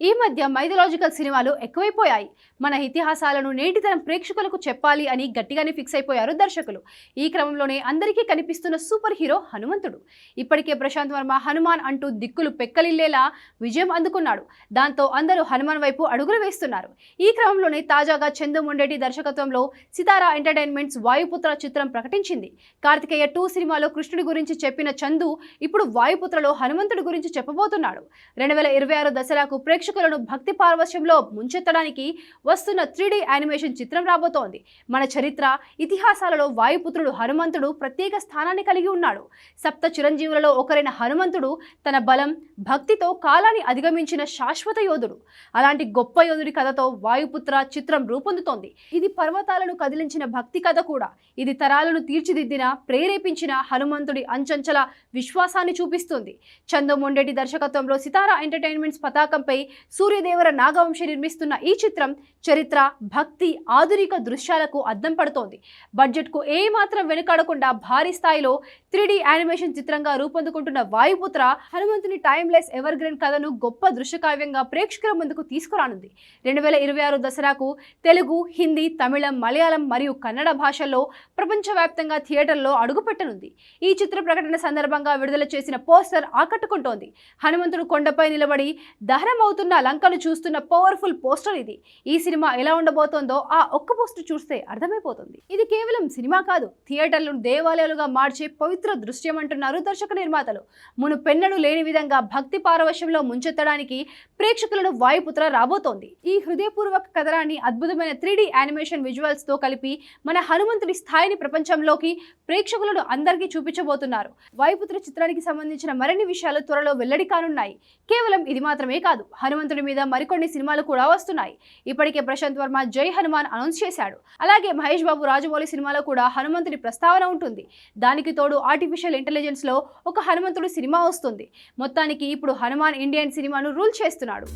ఈ మధ్య మైథలాజికల్ సినిమాలు ఎక్కువైపోయాయి. మన ఇతిహాసాలను నేటితరం ప్రేక్షకులకు చెప్పాలి అని గట్టిగానే ఫిక్స్ అయిపోయారు దర్శకులు. ఈ క్రమంలోనే అందరికీ కనిపిస్తున్న సూపర్ హీరో హనుమంతుడు. ఇప్పటికే ప్రశాంత్ వర్మ హనుమాన్ అంటూ దిక్కులు పెక్కలిల్లేలా విజయం అందుకున్నాడు. దాంతో అందరూ హనుమాన్ వైపు అడుగులు వేస్తున్నారు. ఈ క్రమంలోనే తాజాగా చందు మొండేటి దర్శకత్వంలో సితారా ఎంటర్టైన్మెంట్స్ వాయుపుత్ర చిత్రం ప్రకటించింది. కార్తికేయ 2 సినిమాలో కృష్ణుడి గురించి చెప్పిన చందు ఇప్పుడు వాయుపుత్రలో హనుమంతుడి గురించి చెప్పబోతున్నాడు. 2026 దసరాకు ప్రేక్షకులను భక్తి పారవశ్యంలో ముంచెత్తడానికి వస్తున్న 3D యానిమేషన్ చిత్రం రాబోతోంది. మన చరిత్ర ఇతిహాసాలలో వాయుపుత్రుడు హనుమంతుడు ప్రత్యేక స్థానాన్ని కలిగి ఉన్నాడు. సప్త చిరంజీవులలో ఒకరైన హనుమంతుడు తన బలం, భక్తితో కాలాన్ని అధిగమించిన శాశ్వత యోధుడు. అలాంటి గొప్ప యోధుడి కథతో వాయుపుత్ర చిత్రం రూపొందుతోంది. ఇది పర్వతాలను కదిలించిన భక్తి కథ కూడా. ఇది తరాలను తీర్చిదిద్దిన, ప్రేరేపించిన హనుమంతుడి అంచంచల విశ్వాసాన్ని చూపిస్తుంది. చందు మొండేటి దర్శకత్వంలో సితారా ఎంటర్టైన్మెంట్స్ పతాకంపై సూర్యదేవర నాగవంశి నిర్మిస్తున్న ఈ చిత్రం చరిత్ర, భక్తి, ఆధునిక దృశ్యాలకు అద్దం పడుతోంది. బడ్జెట్కు ఏమాత్రం వెనుకాడకుండా భారీ స్థాయిలో 3D యానిమేషన్ చిత్రంగా రూపొందుకుంటున్న వాయుపుత్ర హనుమంతుని టైమ్లెస్ ఎవర్ గ్రీన్ కథను గొప్ప దృశ్యకావ్యంగా ప్రేక్షకుల ముందుకు తీసుకురానుంది. 2026 దసరాకు తెలుగు, హిందీ, తమిళం, మలయాళం మరియు కన్నడ భాషల్లో ప్రపంచవ్యాప్తంగా థియేటర్లో అడుగుపెట్టనుంది. ఈ చిత్ర ప్రకటన సందర్భంగా విడుదల చేసిన పోస్టర్ ఆకట్టుకుంటోంది. హనుమంతుడు కొండపై నిలబడి దహనమవుతున్న లంకను చూస్తున్న పవర్ఫుల్ పోస్టర్ ఇది. ఈ సినిమా ఎలా ఉండబోతోందో ఆ ఒక్క పోస్టర్ చూస్తే అర్థమైపోతుంది. ఇది కేవలం సినిమా కాదు, థియేటర్లను దేవాలయాలుగా మార్చే పవిత్ర దృశ్యం అంటున్నారు దర్శక నిర్మాతలు. మునుపెన్నడూ లేని విధంగా భక్తి పారవశ్యంలో ముంచెత్తడానికి ప్రేక్షకులను వాయుపుత్ర రాబోతోంది. ఈ హృదయపూర్వక కథనాన్ని అద్భుతమైన 3D యానిమేషన్ విజువల్స్ తో కలిపి మన హనుమంతుడి స్థాయిని ప్రపంచంలోకి ప్రేక్షకులను అందరికీ చూపించబోతున్నారు. వాయుపుత్ర చిత్రానికి సంబంధించిన మరిన్ని విషయాలు త్వరలో వెల్లడి కానున్నాయి. కేవలం ఇది మాత్రమే కాదు, హనుమంతుడి మీద మరికొన్ని సినిమాలు కూడా వస్తున్నాయి. ఇప్పటికే ప్రశాంత్ వర్మ జై హనుమాన్ అనౌన్స్ చేశాడు. అలాగే మహేష్ బాబు రాజమౌళి సినిమాలో కూడా హనుమంతుడి ప్రస్తావన ఉంటుంది. దానికి తోడు ఆర్టిఫిషియల్ ఇంటెలిజెన్స్ లో ఒక హనుమంతుడి సినిమా వస్తుంది. మొత్తానికి ఇప్పుడు హనుమాన్ ఇండియన్ సినిమాను రూల్ చేస్తున్నాడు.